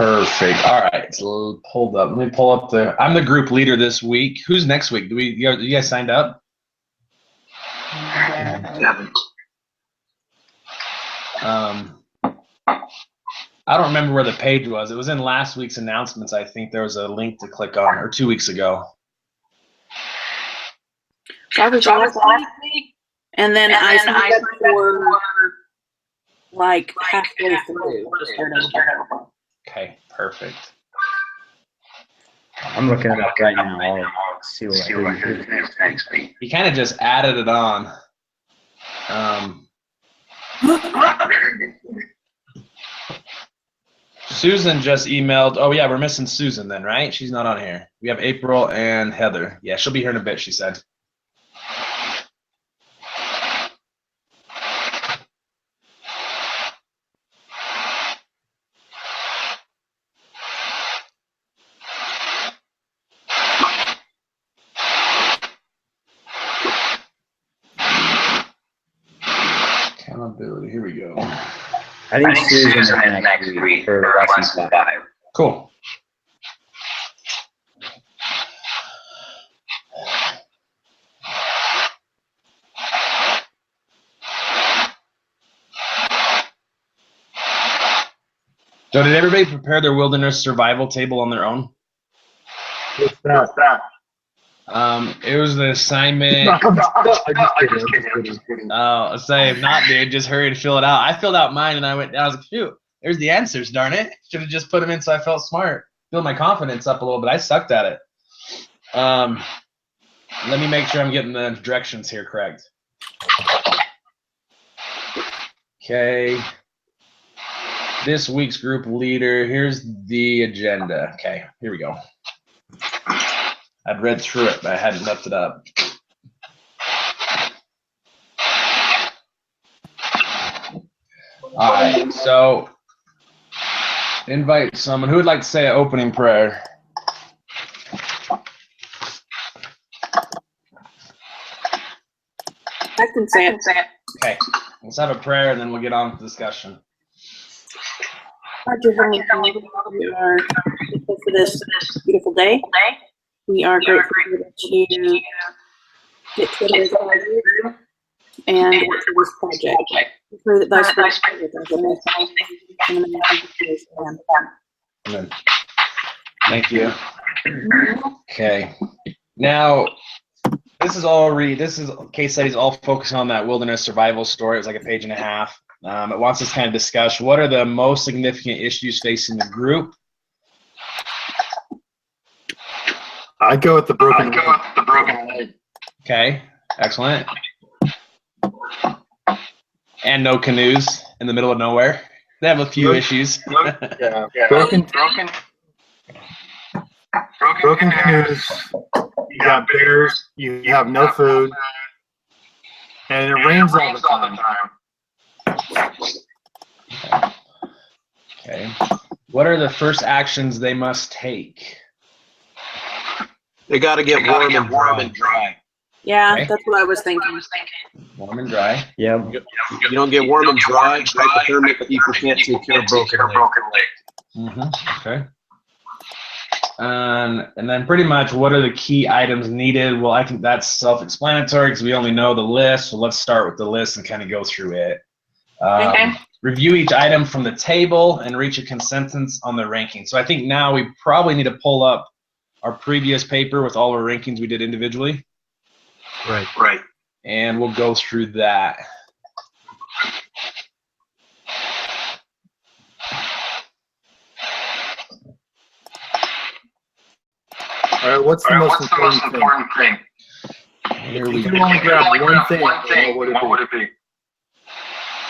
Perfect. All right. So hold up. Let me pull up I'm the group leader this week. Who's next week? You guys signed up? Haven't. I don't remember where the page was. It was in last week's announcements. I think there was a link to click on, or 2 weeks ago. So I was last week, and then I signed up for like halfway through to start over. Okay, perfect. I'm looking it up right now. I'll see what I do next week. He kind of just added it on. Susan just emailed. Oh, yeah, we're missing Susan then, right? She's not on here. We have April and Heather. Yeah, she'll be here in a bit, she said. Accountability. Here we go. I think Susan's next week for lesson 5. Cool. So did everybody prepare their wilderness survival table on their own? What's that? It was an assignment. Oh, say if not, dude, just hurry to fill it out. I filled out mine and I was like, shoot, there's the answers, darn it. Should have just put them in so I felt smart. Build my confidence up a little bit. I sucked at it. Let me make sure I'm getting the directions here correct. Okay. This week's group leader, here's the agenda. Okay, here we go. I'd read through it, but I hadn't left it up. All right, so invite someone. Who would like to say an opening prayer? I can say it. Okay, let's have a prayer and then we'll get on with the discussion. God, your Heavenly Father, we are grateful for this beautiful day. We are grateful to get to this project and to this project. We pray that thy spirit be with us in the name of Jesus. Amen. Thank you. Okay. Now, this is case studies all focused on that wilderness survival story. It was like a page and a half. It wants us to kind of discuss what are the most significant issues facing the group. I go with the broken leg. Okay, excellent. And no canoes in the middle of nowhere. They have a few issues. Yeah. Broken canoes. You got bears. You have no food, and it rains all the time. Okay. What are the first actions they must take? They got to get warm and dry. Yeah, Okay. that's what I was thinking. Warm and dry. Yeah. You don't get warm and dry, hypothermic people can't take care of broken legs. Okay. And then pretty much what are the key items needed? Well, I think that's self-explanatory because we only know the list. So let's start with the list and kind of go through it. Review each item from the table and reach a consensus on the ranking. So I think now we probably need to pull up our previous paper with all our rankings we did individually. Right. And we'll go through that. All right, what's the most important thing? Here If we you go. only grab one thing, what would it be?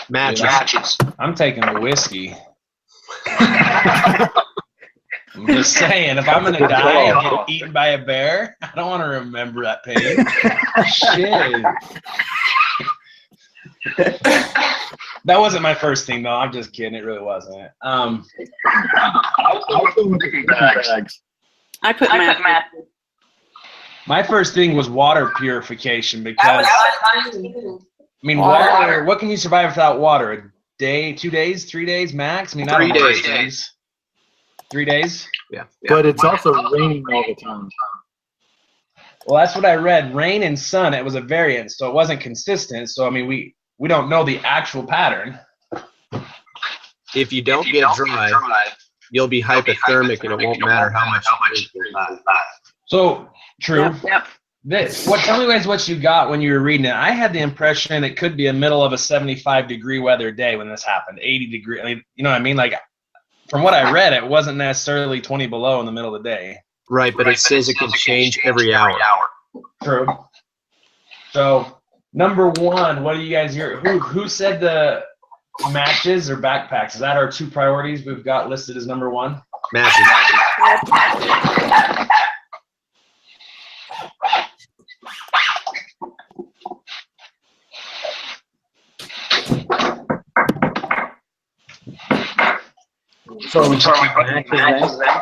Matches. I'm taking the whiskey. I'm just saying, if I'm gonna die and get eaten by a bear, I don't want to remember that pain. Shit. That wasn't my first thing, though. I'm just kidding. It really wasn't. I'll go with the bags. I put Matt. My first thing was water purification because, I mean, water. What can you survive without water? A day, 2 days, 3 days max? I mean, 3 days. 3 days. 3 days? Yeah. But it's also raining all the time. Well, that's what I read. Rain and sun, it was a variance, so it wasn't consistent. So, I mean, we don't know the actual pattern. If you don't get dry, you'll be hypothermic, and it won't matter how much you drink or not. So, true. Yep. Tell me guys what you got when you were reading it. I had the impression it could be a middle of a 75-degree weather day when this happened, 80 degree. I mean, you know what I mean? Like, from what I read, it wasn't necessarily 20 below in the middle of the day. Right, but it says it can change every hour. True. So, number one, what do you guys hear? Who said the matches or backpacks? Is that our two priorities we've got listed as number one? Matches. So we matches then?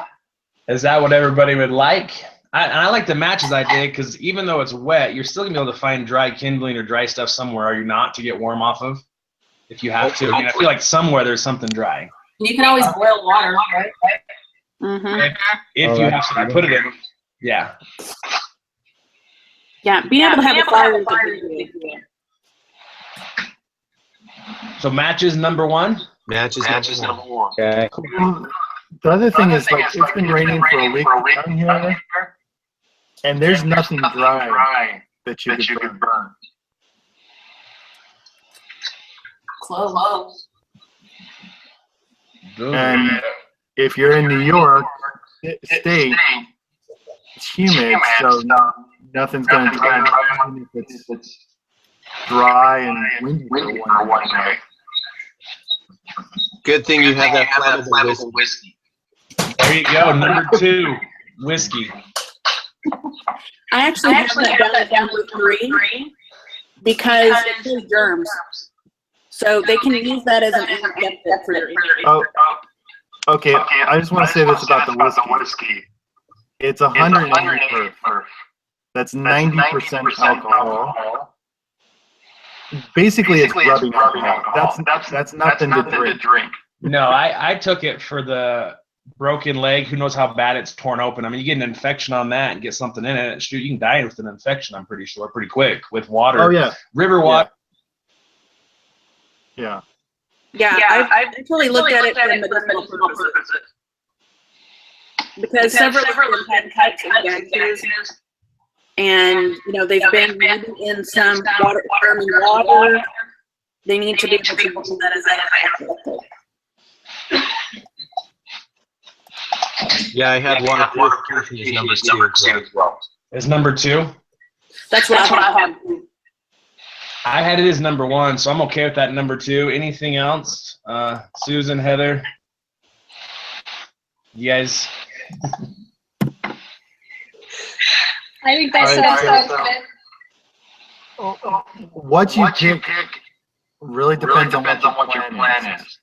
Is that what everybody would like? I like the matches I did because even though it's wet, you're still gonna be able to find dry kindling or dry stuff somewhere, are you not, to get warm off of? If you have to. I mean, I feel like somewhere there's something dry. You can always boil water, right? Mm-hmm. If you have to put it in. Yeah. Yeah, being able to have a fire is a big deal. So matches number one. Matches number one. Okay. The other thing is, like, it's been raining for a week down here, and there's nothing dry that you could burn. Close. And if you're in New York State, it's humid, so nothing's going to dry even if it's dry and windy for one night. Good thing you have that flammable whiskey. There you go. Number two, whiskey. I actually have that down with 3 because it kills germs. So they can use that as an antiseptic for their injury. Oh, okay. I just want to say this about the whiskey. It's 180 proof. That's 90% alcohol. Basically, it's rubbing alcohol. That's nothing to drink. No, I took it for the broken leg. Who knows how bad it's torn open? I mean, you get an infection on that and get something in it. Shoot, you can die with an infection, I'm pretty sure, pretty quick with water. Oh, yeah. River water. Yeah. Yeah, I've actually looked at it for medicinal purposes. Because several of them had cuts and gouges, and they've been maybe in some water. They need to be able to use that as an antiseptic. Yeah, I had water purification as number 2 as well. Is number 2? That's what I have. I had it as number 1, so I'm okay with that number 2. Anything else? Susan, Heather? You guys? I think that sounds good. What you pick really depends on what your plan is.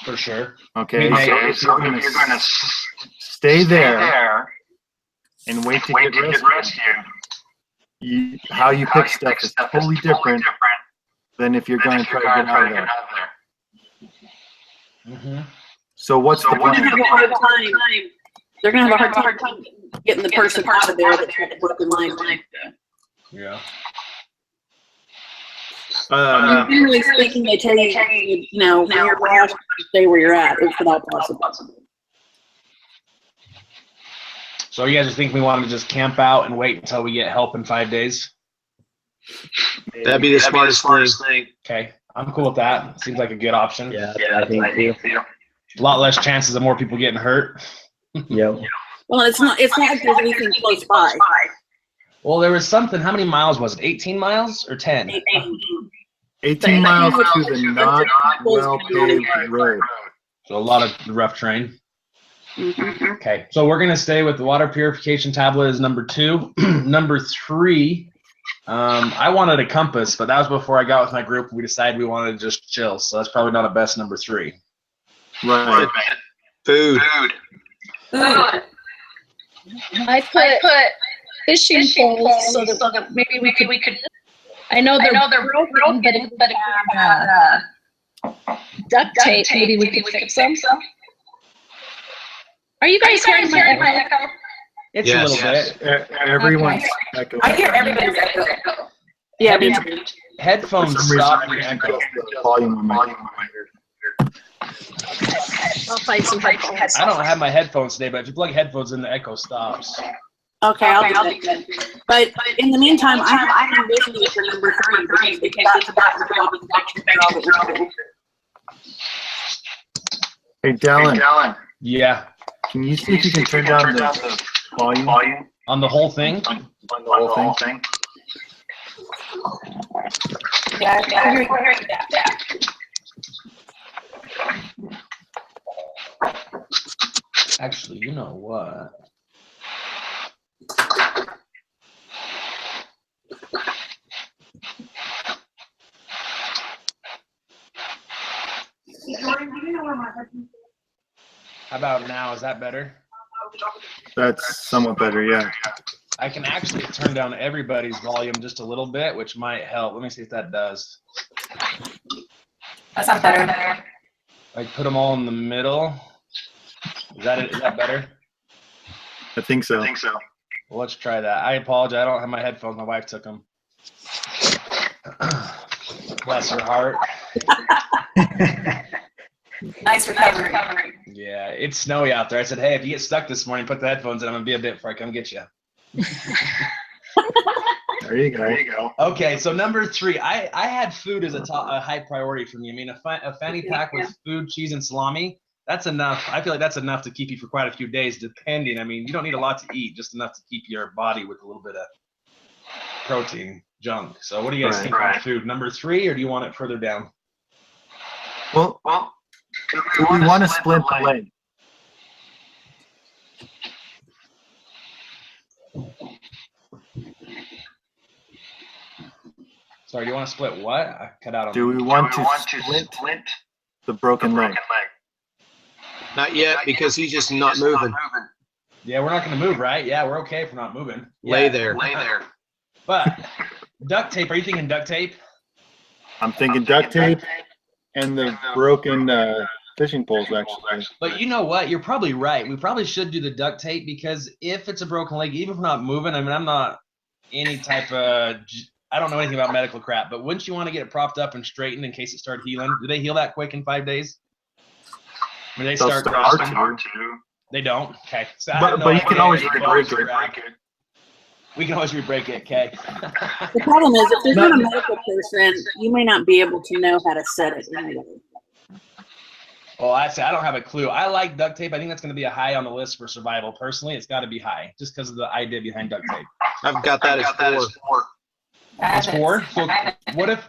For sure. Okay, so if you're going to stay there and wait to get rescued, how you pick stuff is totally different than if you're going to try to get out of there. Mm-hmm. So what's the plan? They're going to have a hard time getting the person out of there that's had a broken leg. Yeah. Generally speaking, they tell you, when you're washed, stay where you're at. It's not possible. So you guys think we want to just camp out and wait until we get help in 5 days? That'd be the smartest thing. Okay, I'm cool with that. Seems like a good option. Yeah, I think too. A lot less chances of more people getting hurt. Yep. Well, it's not like there's anything close by. Well, there was something. How many miles was it? 18 miles or 10? 18 miles to the not well-paved road. So a lot of rough terrain. Mm-hmm. Okay, so we're going to stay with the water purification tablet as number 2. Number 3, I wanted a compass, but that was before I got with my group. We decided we wanted to just chill, so that's probably not a best number 3. Right. Food. I put fishing poles so that maybe we could. I know they're broken, but if we had duct tape, maybe we could fix them. Are you guys hearing my echo? It's Yes. a little bit. Everyone's echo. I hear everybody's echo. Yeah, me too. Headphones For some reason, stop I'm the using echo. the volume on my I'll find some headphones. I don't have my headphones today, but if you plug headphones in, the echo stops. Okay, I'll do that. But in the meantime, I'm with you for number 3 because it's about the Hey, Dallin, Yeah. can you see if you can turn down the volume on On the whole thing? the whole thing? Yeah, I hear that. Actually, you know what? How about now? Is that better? That's somewhat better, yeah. I can actually turn down everybody's volume just a little bit, which might help. Let me see if that does. That's not better. Like put them all in the middle. Is that it? Is that better? I think so. Well, let's try that. I apologize. I don't have my headphones. My wife took them. Bless her heart. Nice recovery. Yeah, it's snowy out there. I said, hey, if you get stuck this morning, put the headphones in. I'm going to be a bit before I come get you. There you go. Okay, so number 3, I had food as a high priority for me. I mean, a fanny pack with food, cheese, and salami, that's enough. I feel like that's enough to keep you for quite a few days, depending. I mean, you don't need a lot to eat, just enough to keep your body with a little bit of protein junk. So what do you guys think on food? Number 3, or do you want it further down? Well, do we want to split the leg? Sorry, do you want to split what? I cut out on Do we want to split the broken leg? Not yet, because he's just not moving. Yeah, we're not going to move, right? Yeah, we're okay if we're not moving. Lay Yeah. there. But duct tape, are you thinking duct tape? I'm thinking duct tape and the broken fishing poles, actually. But you know what? You're probably right. We probably should do the duct tape because if it's a broken leg, even if we're not moving, I mean, I'm not any type of, I don't know anything about medical crap, but wouldn't you want to get it propped up and straightened in case it started healing? Do they heal that quick in 5 days? Or they They'll start start to. to. They don't? Okay. So I have But no you can idea. always They re-break both it. crack. We can always re-break it, okay? The problem is, if you're not a medical person, you may not be able to know how to set it anyway. Well, I say I don't have a clue. I like duct tape. I think that's going to be a high on the list for survival. Personally, it's got to be high just because of the idea behind duct tape. I've got that as 4. It's 4. So what if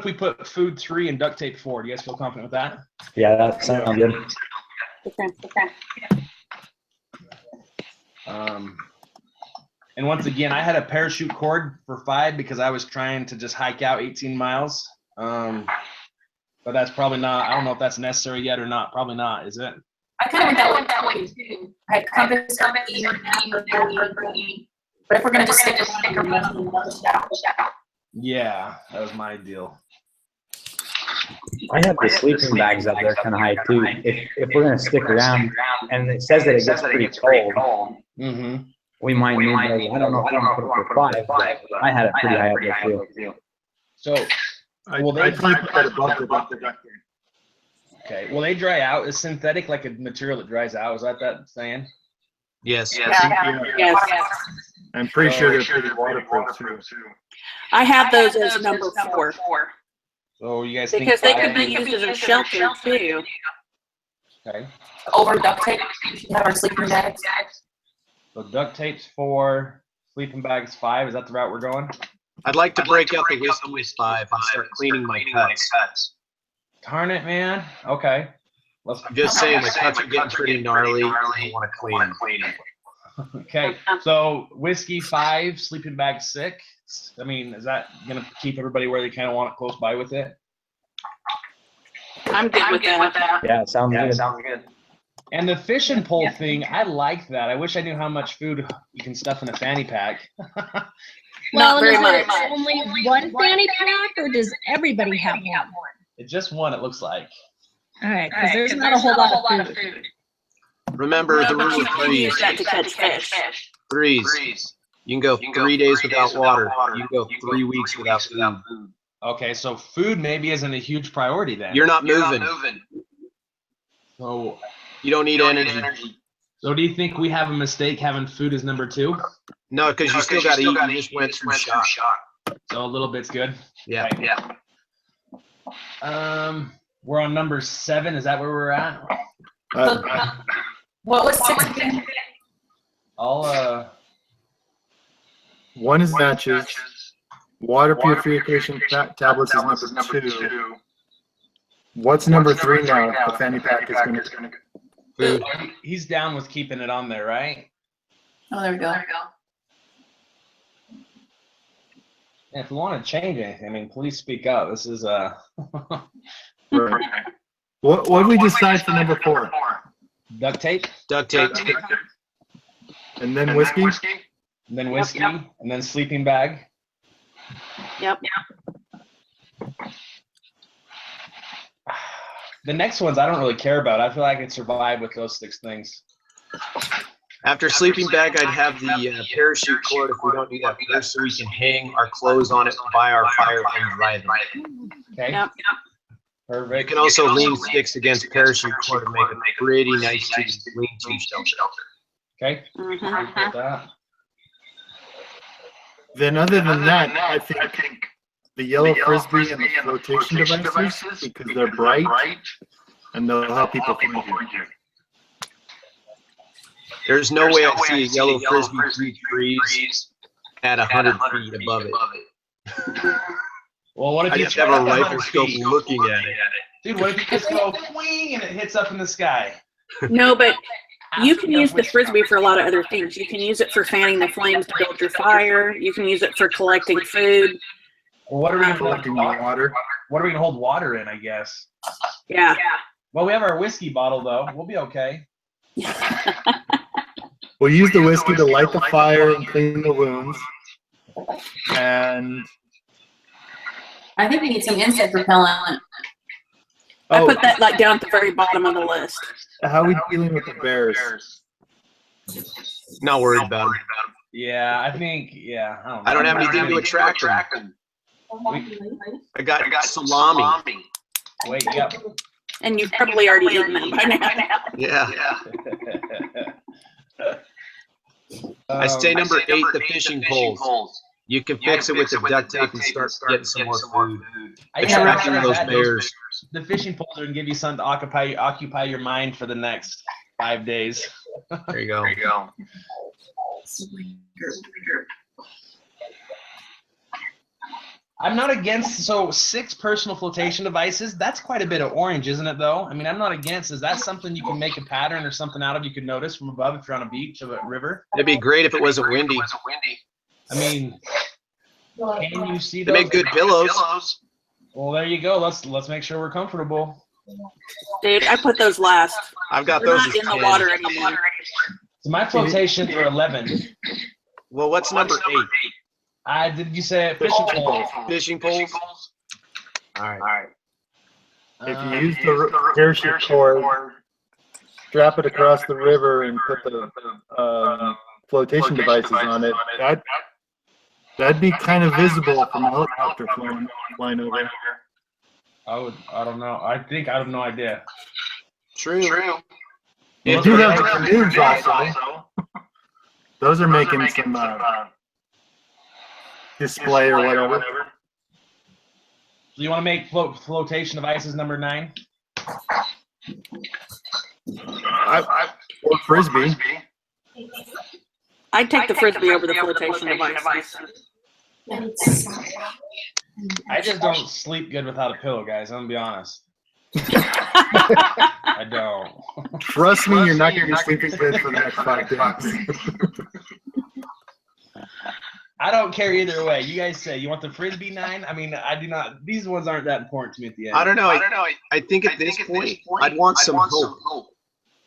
we put food 3 and duct tape 4? Do you guys feel confident with that? Yeah, that sounds good. Okay. And once again, I had a parachute cord for 5 because I was trying to just hike out 18 miles. But that's probably not, I don't know if that's necessary yet or not. Probably not, is it? I kind of went that way too. I had compass, but if we're gonna just stick around, Yeah, that was my deal. I have the sleeping bags up there kind of high too. If we're gonna stick around, and it says that it gets pretty cold, Mm-hmm. we might need those. I don't know if I'm gonna put it for 5, but I had it pretty high up there too. So, Well, I'd probably put that above the duct tape. okay. Will they dry out? Is synthetic like a material that dries out? Is that saying? Yes. Yes. I'm pretty sure they're pretty waterproof too. I have those as number 4 So you guys because think they could be 5? used as a shelter too. Okay. Over duct tape, we should have our sleeping bags. So duct tape's 4, sleeping bags 5. Is that the route we're going? I'd like to break out the wisdom with 5 and start cleaning my cuts. Darn it, man. Okay. Let's. I'm just saying my cuts are getting pretty gnarly. I want to clean them. Okay. So whiskey 5, sleeping bag 6. I mean, is that gonna keep everybody where they kind of want it close by with it? I'm good with that. Yeah, it sounds good. And the fishing pole thing, I like that. I wish I knew how much food you can stuff in a fanny pack. Not very is much. it only one fanny pack, or does everybody have one? It's just one, it looks like. All right, because there's not a whole lot of food. Remember the rule of You can threes. use that to catch fish. Threes. You can go 3 days without water. You can go 3 weeks without food. Okay, so food maybe isn't a huge priority then. You're not moving. So, You don't need energy. so do you think we have a mistake having food as number 2? No, because you still got to eat. You just went through shock. So a little bit's good. Yeah. We're on number 7. Is that where we're at? What was 6 again? I'll One is matches. Water purification tablets is number 2. What's number 3 now? The fanny pack is going to. Food. he's down with keeping it on there, right? Oh, there we go. And if we want to change anything, I mean, please speak up. This is Right. What did we decide for number 4? duct tape, Duct tape. And then whiskey? and then whiskey, and then sleeping bag. Yep. The next ones I don't really care about. I feel like I could survive with those 6 things. After sleeping bag, I'd have the parachute cord if we don't do that first, so we can hang our clothes on it by our fire and dry them. Okay. Yep. Perfect. You can also lean sticks against parachute cord to make a pretty nice lean-to shelter. Okay. Mhm. Get that. Then other than that, I think the yellow frisbee and the flotation devices, because they're bright and they'll help people find you. There's no way I see a yellow frisbee through trees at 100 feet above it. Well, what if I you just have a rifle scope feet? looking at it. Dude, what if you just go wing and it hits up in the sky? No, but you can use the frisbee for a lot of other things. You can use it for fanning the flames to build your fire. You can use it for collecting food. Well, what are we gonna Collecting hold? the water. What are we gonna hold water in? I guess. Yeah. Well, we have our whiskey bottle though. We'll be okay. We'll use the whiskey to light the fire and clean the wounds. And I think we need some insect repellent. I oh, put that like down at the very bottom of the list. how are we dealing with the bears? Not worried about it. Yeah, I think. Yeah, I don't know. I don't have anything to attract them. I got salami. Wait, yep. And you've probably already eaten that by now. Yeah. I say number 8, the fishing poles. You can fix it with the duct tape and start getting some more food. Attracting those bears. The fishing poles are gonna give you something to occupy your mind for the next 5 days. There you go. I'm not against, so 6 personal flotation devices, that's quite a bit of orange, isn't it though? I mean, I'm not against, is that something you can make a pattern or something out of you could notice from above if you're on a beach or a river? It'd be great if it wasn't windy. I mean, can you see They those? make good pillows. Well, there you go. Let's make sure we're comfortable. Dude, I put those last. I've got They're those not as in the 10. water anymore. So my flotations are 11. Well, what's number 8? Did you say fishing poles? Fishing poles? All right. If you use the parachute cord, strap it across the river and put the flotation devices on it, that'd be kind of visible from a helicopter flying over. I don't know. I have no idea. True. You do have the canoes also. Those are making some display or whatever. So you want to make flotation devices number 9? Or frisbee. I'd take the frisbee over the flotation device. I just don't sleep good without a pillow, guys. I'm gonna be honest. I don't. Trust me, you're not going to be sleeping good for the next 5 days. I don't care either way. You guys say you want the frisbee 9? I mean, I do not. These ones aren't that important to me at the end. I don't know. I think at this point, I'd want some hope.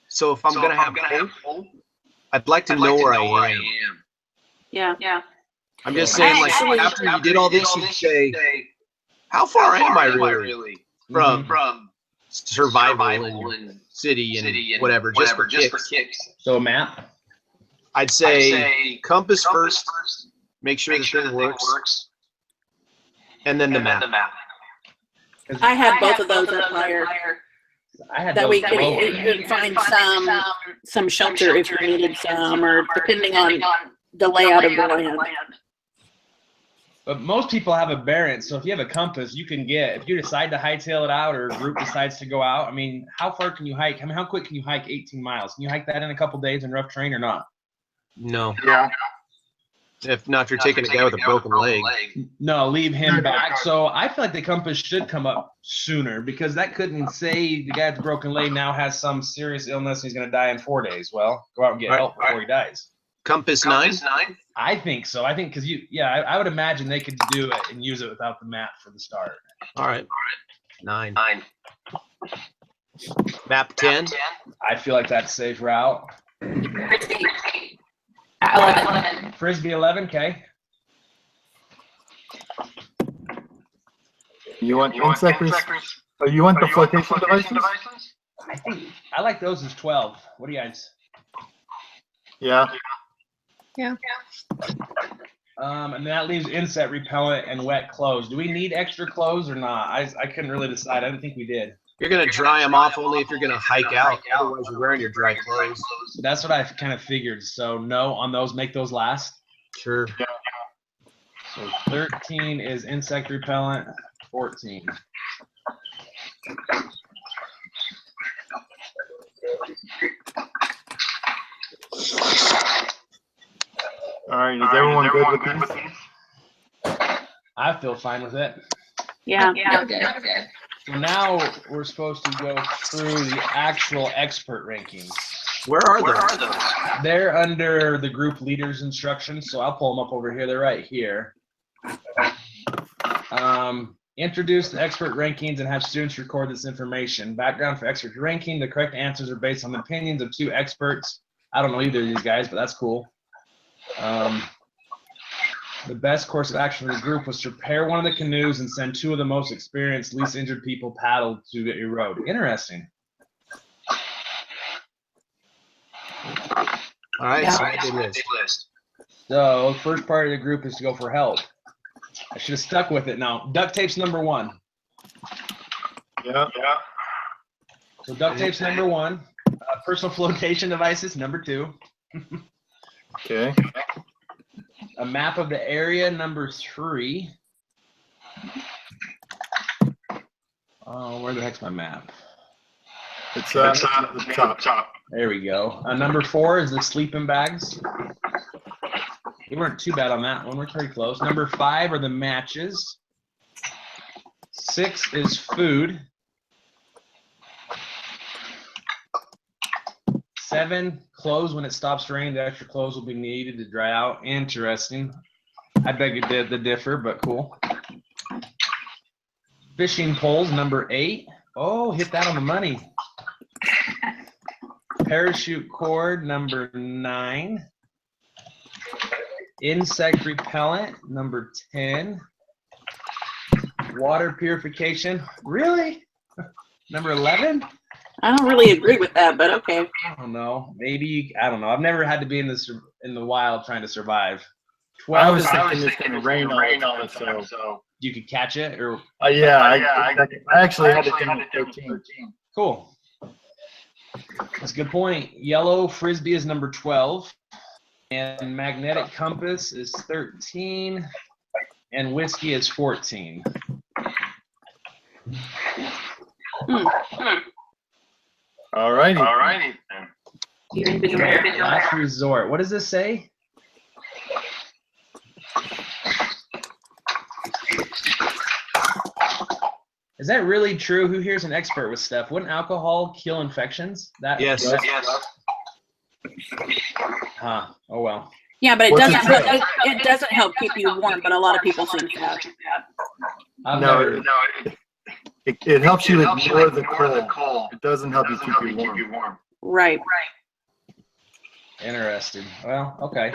So if I'm going to have hope, I'd like to know where I am. Yeah. I'm just saying, like, after you did all this, you'd say, how far am I really from survival and city and whatever, just for kicks. So a map. I'd say compass first. Make sure the thing works, and then the map. I had both of those up higher. I had That those we lower. could find some shelter if you needed some, or depending on the layout of the land. But most people have a bearing, so if you have a compass, you can get, if you decide to hightail it out or a group decides to go out, I mean, how far can you hike? I mean, how quick can you hike 18 miles? Can you hike that in a couple days in rough terrain or not? No. Yeah. If you're taking a guy with a broken leg. No, leave him back. So I feel like the compass should come up sooner, because that couldn't say the guy with the broken leg now has some serious illness and he's going to die in 4 days. Well, go out and get help before he dies. Compass 9? I think so. I think because I would imagine they could do it and use it without the map for the start. All right. 9. Map 10? I feel like that's a safe route. 11. Frisbee 11, okay. You want insectors? Oh, you want the flotation devices? I think I like those as 12. What do you guys? Yeah. And that leaves insect repellent and wet clothes. Do we need extra clothes or not? I couldn't really decide. I didn't think we did. You're going to dry them off only if you're going to hike out. Otherwise, you're wearing your dry clothes. That's what I kind of figured. So no on those. Make those last. Sure. So 13 is insect repellent. 14. All right. Is everyone good with these? I feel fine with it. Yeah. Okay. So now we're supposed to go through the actual expert rankings. Where are those? They're under the group leaders instructions, so I'll pull them up over here. They're right here. Introduce the expert rankings and have students record this information. Background for expert ranking. The correct answers are based on the opinions of 2 experts. I don't know either of these guys, but that's cool. The best course of action for the group was to prepare one of the canoes and send 2 of the most experienced, least injured people paddle to your road. Interesting. All right, so I did list. So first part of the group is to go for help. I should have stuck with it. Now, duct tape's number 1. Yeah. So duct tape's number 1. Personal flotation devices, number 2. Okay. A map of the area, number 3. Oh, where the heck's my map? It's at the top. There we go. Number 4 is the sleeping bags. We weren't too bad on that one. We're pretty close. Number 5 are the matches. 6 is food. 7, clothes. When it stops raining, the extra clothes will be needed to dry out. Interesting. I beg to differ, but cool. Fishing poles, number 8. Oh, hit that on the money. Parachute cord, number 9. Insect repellent, number 10. Water purification, really? Number 11? I don't really agree with that, but okay. I don't know. Maybe, I don't know. I've never had to be in the wild trying to survive. 12 I was is thinking it's going to rain on it, so. you could catch it, or Yeah, I actually had it down at 13. cool. That's a good point. Yellow frisbee is number 12. And magnetic compass is 13, and whiskey is 14. All righty. Last resort. What does this say? Is that really true? Who here's an expert with stuff? Wouldn't alcohol kill infections? Yes. Huh. Oh well. Yeah, but What's it doesn't help keep you warm, but a lot of people think that. It helps you ignore the cold. It doesn't help you keep you warm. Right. Interesting. Well, okay.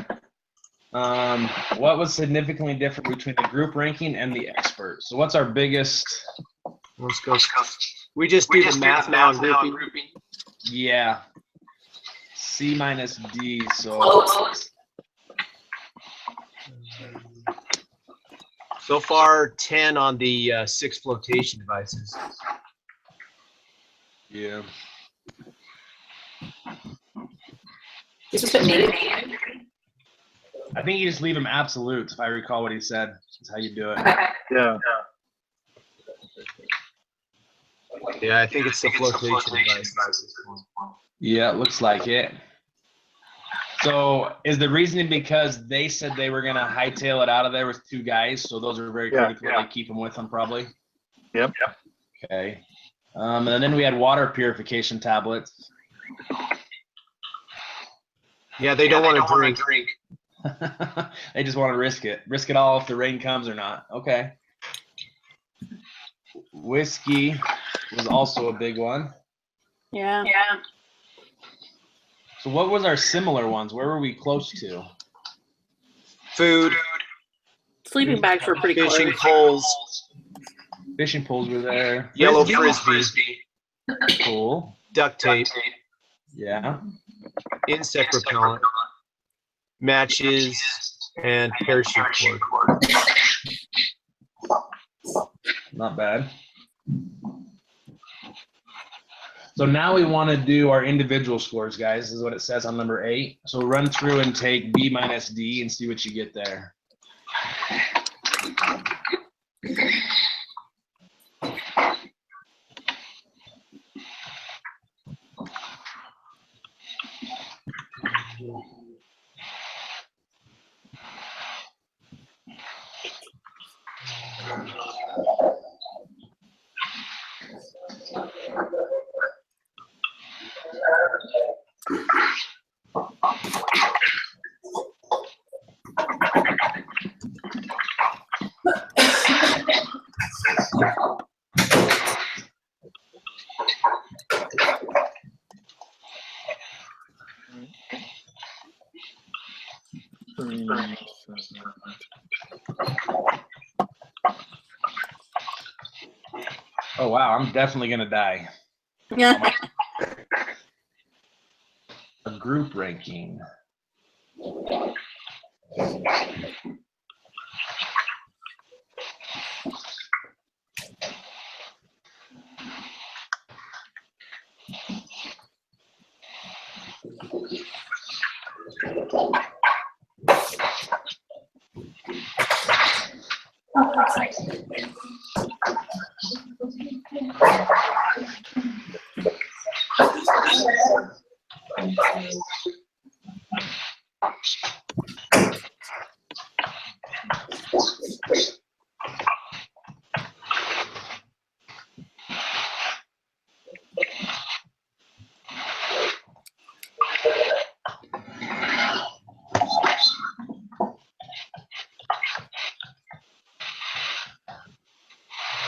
What was significantly different between the group ranking and the expert? So what's our biggest? Let's go. We just do the math now and grouping. Yeah. C minus D, so. Close. So far, 10 on the 6 flotation devices. Yeah. This is what needed. I think you just leave them absolutes, if I recall what he said. That's how you do it. Okay. Yeah. Yeah, I think it's the flotation devices. Yeah, it looks like it. So is the reasoning because they said they were going to hightail it out of there with 2 guys, so those are very critical. They keep them with them probably? Yep. Okay. And then we had water purification tablets. Yeah, they don't want to drink. They just want to risk it. Risk it all if the rain comes or not. Okay. Whiskey was also a big one. Yeah. So what was our similar ones? Where were we close to? Food, Sleeping bags were pretty close. fishing poles, Fishing poles were there. yellow frisbee, Cool. duct tape, Yeah. insect repellent, matches, and parachute cord. Not bad. So now we want to do our individual scores, guys. This is what it says on number 8. So run through and take B minus D and see what you get there. Oh, wow. I'm definitely going to die. Yeah. A group ranking.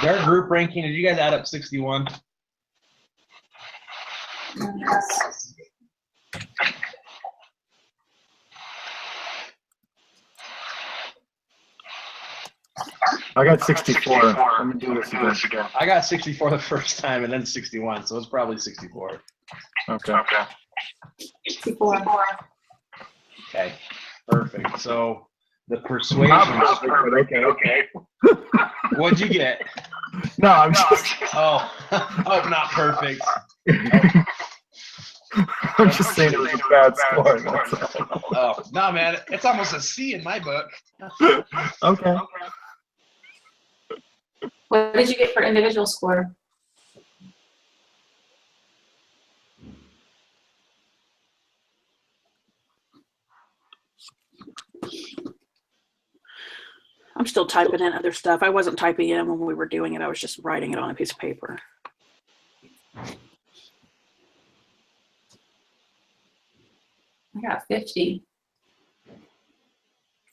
Their group ranking, did you guys add up 61? I got 64. Let me do this again. I got 64 the first time and then 61, so it's probably 64. Okay. 64. Okay, perfect. So the persuasion. Okay. What'd you get? No, I'm just. Oh, oh, not perfect. I'm just saying it was a bad score. That's all. Oh, no, man, it's almost a C in my book. Okay. What did you get for individual score? I'm still typing in other stuff. I wasn't typing in when we were doing it. I was just writing it on a piece of paper. I got 50.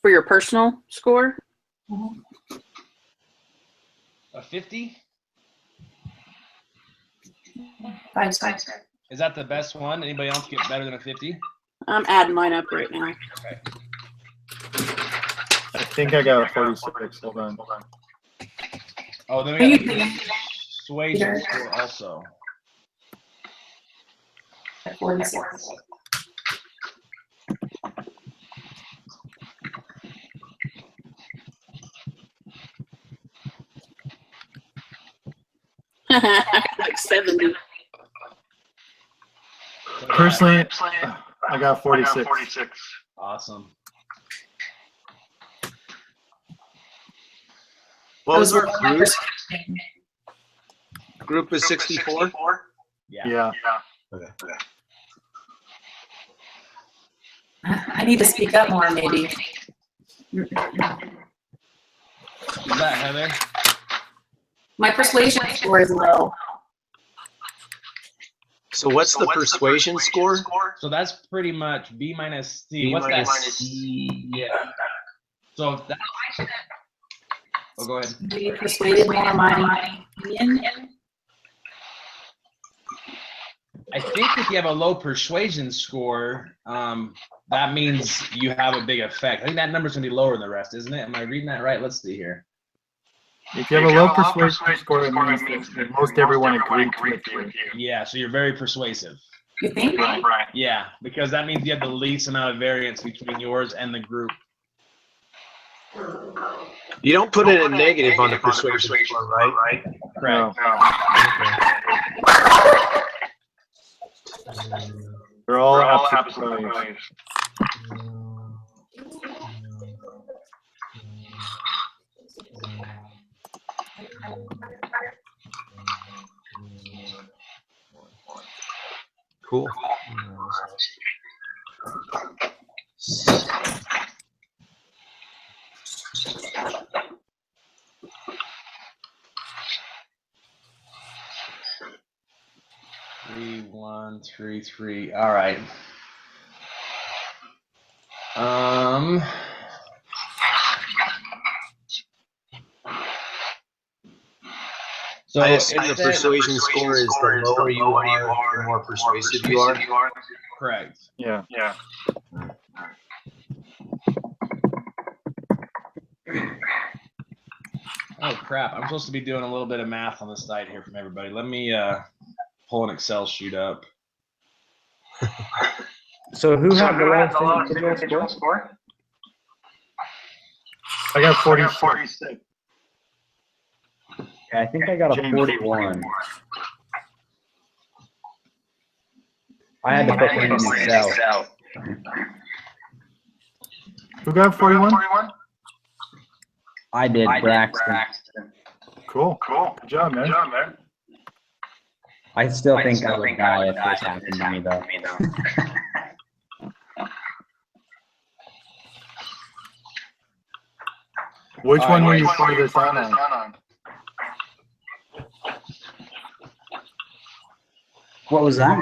For your personal score? A 50? 5 stars. Is that the best one? Anybody else get better than a 50? I'm adding mine up right now. Okay. I think I got a 46. Hold on. Oh, then Are we you, got persuasion score also. At 46. Like 70. Personally, I got 46. Awesome. What was our my group? persuasion. Group is 64? Yeah. Yeah. I need to speak up more, maybe. Is that Heather? My persuasion score is low. So what's the persuasion score? So that's pretty much B minus C. B What's that? minus C? Yeah. So if that. Oh, go ahead. Do you persuaded more my opinion? I think if you have a low persuasion score, that means you have a big effect. I think that number's gonna be lower than the rest, isn't it? Am I reading that right? Let's see here. If you have a low persuasion score, it means that most everyone agreed with you. Yeah, so you're very persuasive. You think? Right. Yeah, because that means you have the least amount of variance between yours and the group. You don't put in a negative on the persuasion score, right? Correct. They're all absolute values. Cool. Three, 1, 3, 3. All right. So I assume the persuasion score is the lower you are, the more persuasive you are. correct. Yeah. Oh crap! I'm supposed to be doing a little bit of math on the side here from everybody. Let me pull an Excel sheet up. So who had the lowest individual score? I got 46. Yeah, I think I got a James. 41. I had to put one in Excel. Who got 41? I did, Braxton. Cool. Good job, man. I still think I would die if this happened to me, though. Which one were you farthest on? What was that?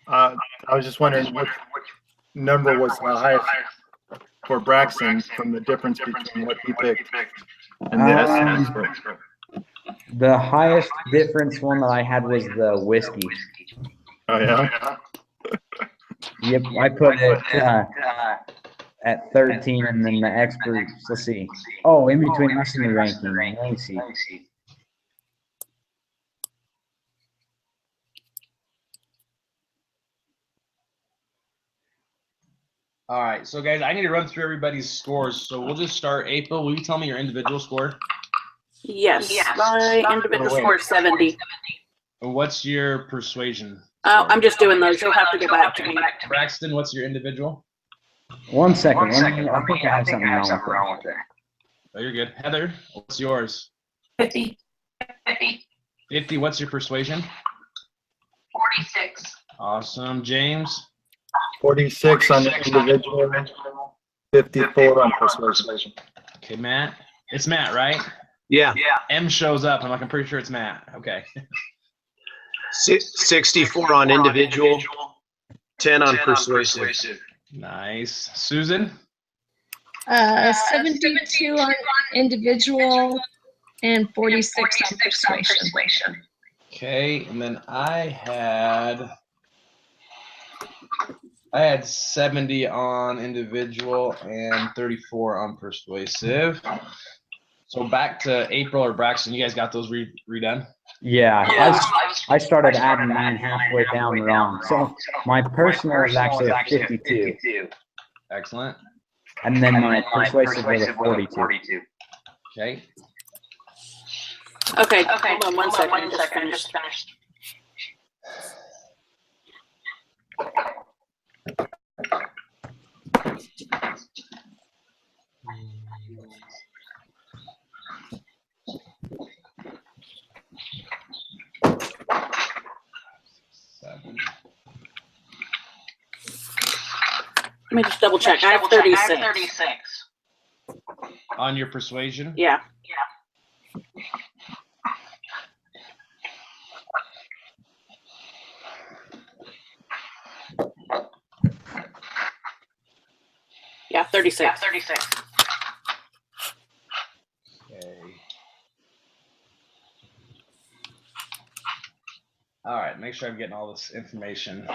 I was just wondering which number was the highest for Braxton from the difference between what he picked and the S score. The highest difference one that I had was the whiskey. Oh, yeah? Yep, I put it at 13, and then the experts, let's see. Oh, in between us and the ranking. Let me see. All right, so guys, I need to run through everybody's scores. So we'll just start. April, will you tell me your individual score? Yes, my individual score is 70. And what's your persuasion? I'm just doing those. You'll have to go back to me. Braxton, what's your individual? 1 second. I think I have something wrong with it. Oh, you're good. Heather, what's yours? 50. 50, what's your persuasion? 46. Awesome. James? 46 on the individual, 54 on persuasion. Okay, Matt. It's Matt, right? Yeah. M shows up. I'm pretty sure it's Matt. Okay. 64 on individual, 10 on persuasive. Nice. Susan? 72 on individual and 46 on persuasion. Okay, and then I had 70 on individual and 34 on persuasive. So back to April or Braxton, you guys got those redone? Yeah, I started adding mine halfway down wrong. So my personal is actually a 52. Excellent. And then my persuasive was a 42. Okay. Okay, hold on 1 second. I just finished. Let me just double check. I have 36. On your persuasion? Yeah. Yeah, 36. Okay. All right, make sure I'm getting all this information.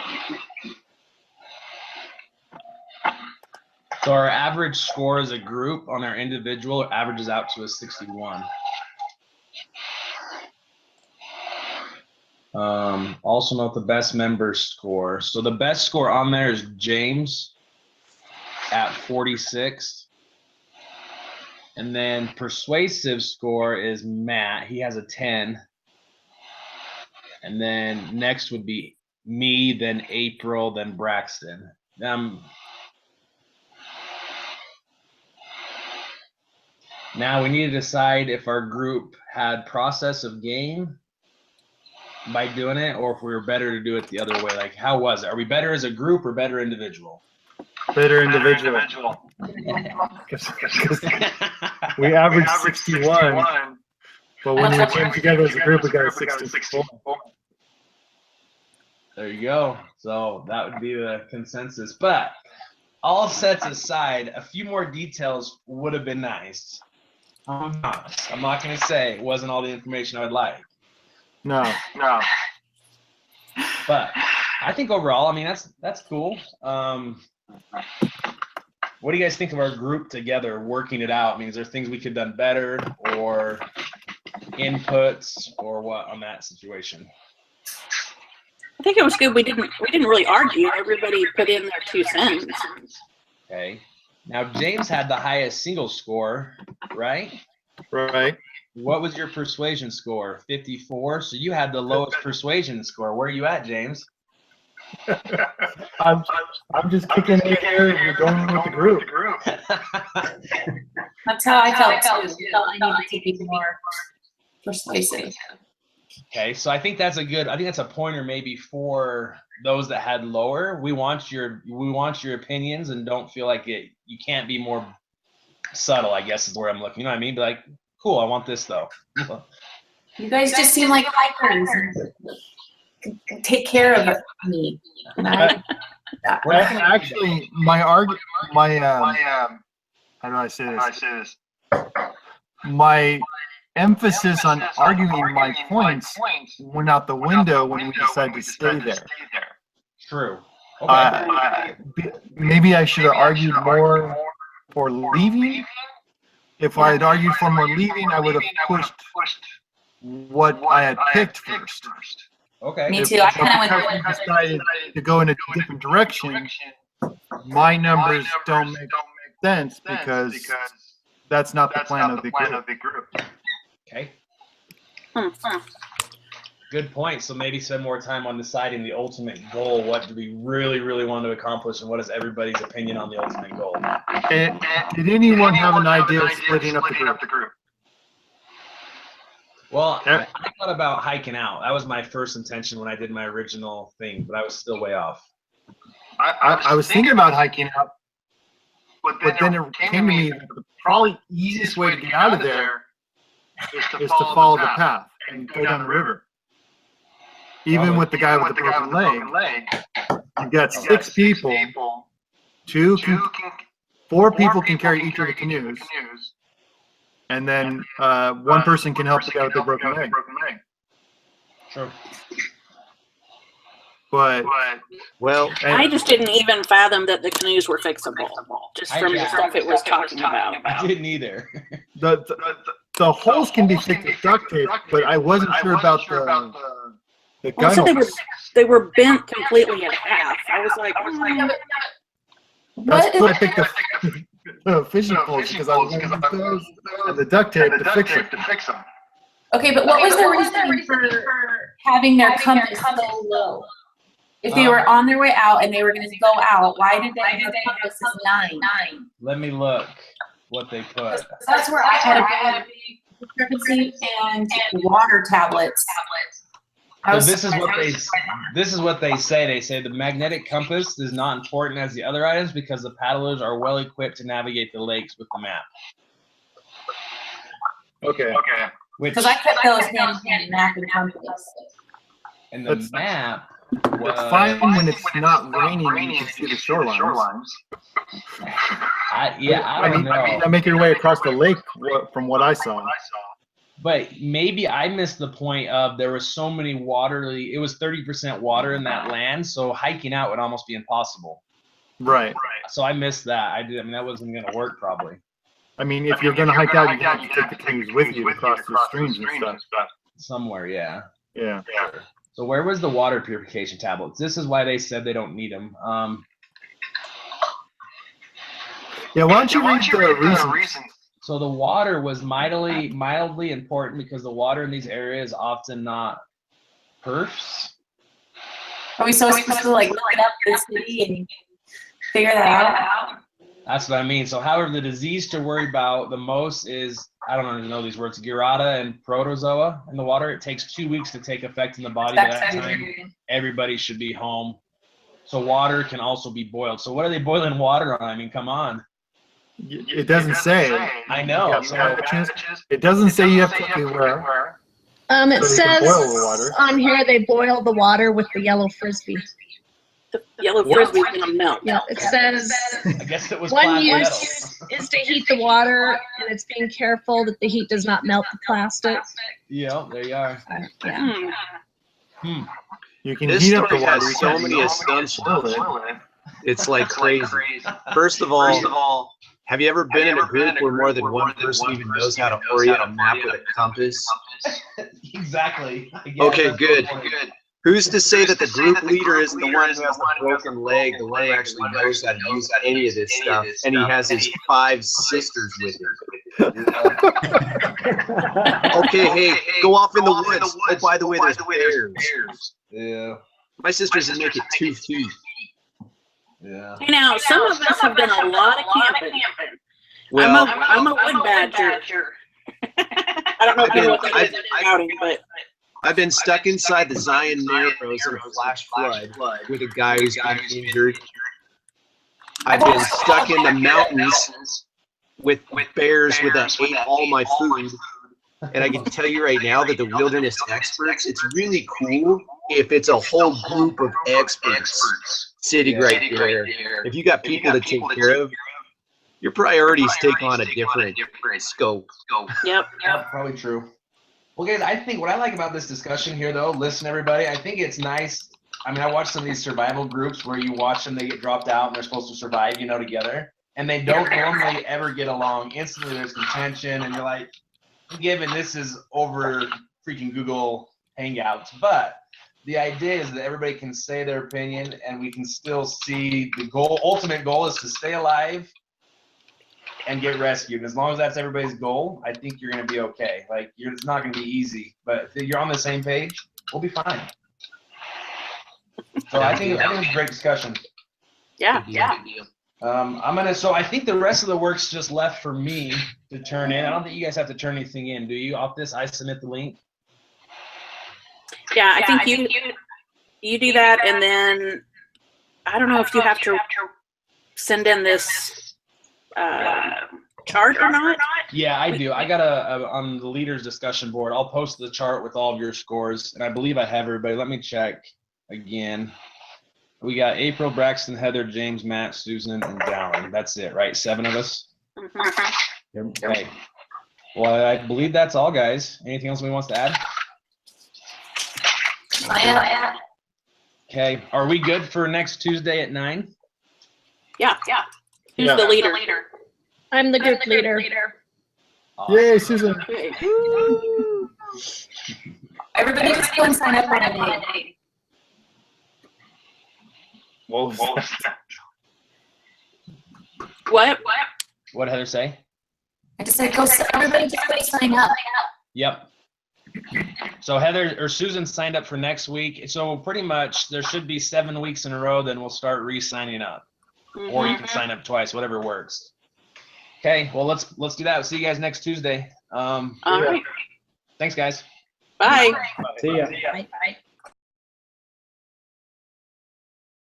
So our average score as a group on our individual averages out to a 61. Also note the best member score. So the best score on there is James at 46. And then persuasive score is Matt. He has a 10. And then next would be me, then April, then Braxton. Now we need to decide if our group had process of game by doing it, or if we were better to do it the other way. Like, how was it? Are we better as a group or better individual? Better individual. We averaged 61, but when we came together as a group, we got a 64. There you go. So that would be the consensus. But all sets aside, a few more details would have been nice. I'm not going to say it wasn't all the information I would like. No. But I think overall, I mean, that's cool. What do you guys think of our group together working it out? I mean, is there things we could have done better, or inputs, or what on that situation? I think it was good. We didn't really argue. Everybody put in their 2 cents. Okay. Now James had the highest single score, right? Right. What was your persuasion score? 54. So you had the lowest persuasion score. Where are you at, James? I'm just kicking in here and you're going with the group. That's how I felt too. I felt I needed to be more persuasive. Okay, so I think that's a pointer maybe for those that had lower. We want your opinions, and don't feel like you can't be more subtle, I guess is where I'm looking. You know what I mean? Be like, cool, I want this though. You guys just seem like hikers. Take care of me. And Actually, how do I say this? My emphasis on arguing my points went out the window when we decided to stay there. True. Okay. Maybe I should have argued more for leaving. If I had argued for more leaving, I would have pushed what I had picked first. Okay. Me too. I kind of went decided to go in a different direction. My numbers don't make sense because that's not the plan of the group. Okay. Good point. So maybe spend more time on deciding the ultimate goal. What do we really, really want to accomplish, and what is everybody's opinion on the ultimate goal? Did anyone have an idea of splitting up the group? Well, I thought about hiking out. That was my first intention when I did my original thing, but I was still way off. I was thinking about hiking out, but then it came to me that the probably easiest way to get out of there is to follow the path and go down the river. Even with the guy with the broken leg, you've got 6 people. 4 people can carry each of the canoes. And then 1 person can help the guy with the broken leg. Sure. But I just didn't even fathom that the canoes were fixable, just from the stuff it was talking about. I didn't either. The holes can be fixed with duct tape, but I wasn't sure about the Well, gun so holes. they were bent completely in half. I was like, That's why I picked the fishing poles, because I was going to use those and the duct tape to fix them. Okay, but what was the reason for having their compass so low? If they were on their way out and they were going to go out, why did they have compass as 9? Let me look what they put. That's where I had a big discrepancy, and water tablets. So this is what they say. They say the magnetic compass is not important as the other items because the paddlers are well equipped to navigate the lakes with the map. Okay. Because I kept those handy map and compass. And the map was It's fine when it's not raining and you can see the shorelines. I don't know. You gotta make your way across the lake from what I saw. But maybe I missed the point of there was so many it was 30% water in that land, so hiking out would almost be impossible. Right. So I missed that. I mean, that wasn't going to work probably. I mean, if you're gonna hike out, you have to take the canoes with you to cross the streams and stuff. Somewhere, yeah. Yeah. So where was the water purification tablets? This is why they said they don't need them. Yeah, why don't you read the reasons? So the water was mildly important because the water in these areas often not perfs. Are we supposed to like look up the city and figure that out? That's what I mean. So however, the disease to worry about the most is, I don't even know these words, Girardia and protozoa in the water. It takes 2 weeks to take effect in the body. By that time, everybody should be home. So water can also be boiled. So what are they boiling water on? I mean, come on. It doesn't say. I know. It doesn't say you have to be aware. It So they can boil the says water. on here they boil the water with the yellow frisbee. the yellow frisbee's gonna melt. Yeah, it says I guess it was one plastic. use is to heat the water, and it's being careful that the heat does not melt the plastic. Yeah, there you are. Yeah. You can This heat up the story water. has you so can't many assumptions. boil it. It's like crazy. First of all, have you ever been in a group where more than one person even knows how to orient a map with a compass? Exactly. Okay, good. Who's to say that the group leader isn't the one who has the broken leg, the one who actually knows how to use any of this stuff, and he has his 5 sisters with him? Okay, hey, go off in the woods. Oh, by the way, there's bears. Yeah. My sisters would make it 2 feet. Yeah. Hey, now some of us have done a lot of camping. Well, I'm a wood badger. I don't know if you know what that is in outing, but I've been stuck inside the Zion Narrows in a flash flood with a guy who's been injured. I've been stuck in the mountains with bears that ate all my food. And I can tell you right now that the wilderness experts, it's really cool if it's a whole group of experts sitting right there. If you got people to take care of, your priorities take on a different scope. yep. Probably true. Well, guys, I think what I like about this discussion here, though, listen, everybody, I think it's nice. I mean, I watch some of these survival groups where you watch them, they get dropped out and they're supposed to survive, together. And they don't normally ever get along. Instantly, there's contention, and you're like, given this is over freaking Google Hangouts. But the idea is that everybody can say their opinion, and we can still see the ultimate goal is to stay alive and get rescued. As long as that's everybody's goal, I think you're going to be okay. Like, it's not going to be easy, but if you're on the same page, we'll be fine. So I think it's a great discussion. Yeah. So I think the rest of the work's just left for me to turn in. I don't think you guys have to turn anything in, do you? Off this, I submit the link. Yeah, I think you do that, and then I don't know if you have to send in this chart or not. Yeah, I do. I got on the leaders discussion board. I'll post the chart with all of your scores, and I believe I have everybody. Let me check again. We got April, Braxton, Heather, James, Matt, Susan, and Dallin. That's it, right? 7 of us. Okay. Well, I believe that's all, guys. Anything else we wants to add? Okay. Are we good for next Tuesday at 9? Yeah. Who's the leader? I'm the group leader. Yay, Susan. Okay. Everybody just go and sign up on a day. What was that? What? What Heather say? I just said, everybody just go sign up. Yep. So Heather or Susan signed up for next week. So pretty much there should be 7 weeks in a row. Then we'll start re-signing up, or you can sign up twice, whatever works. Okay. Well, let's do that. We'll see you guys next Tuesday. All right. Thanks, guys. Bye. See ya. Bye.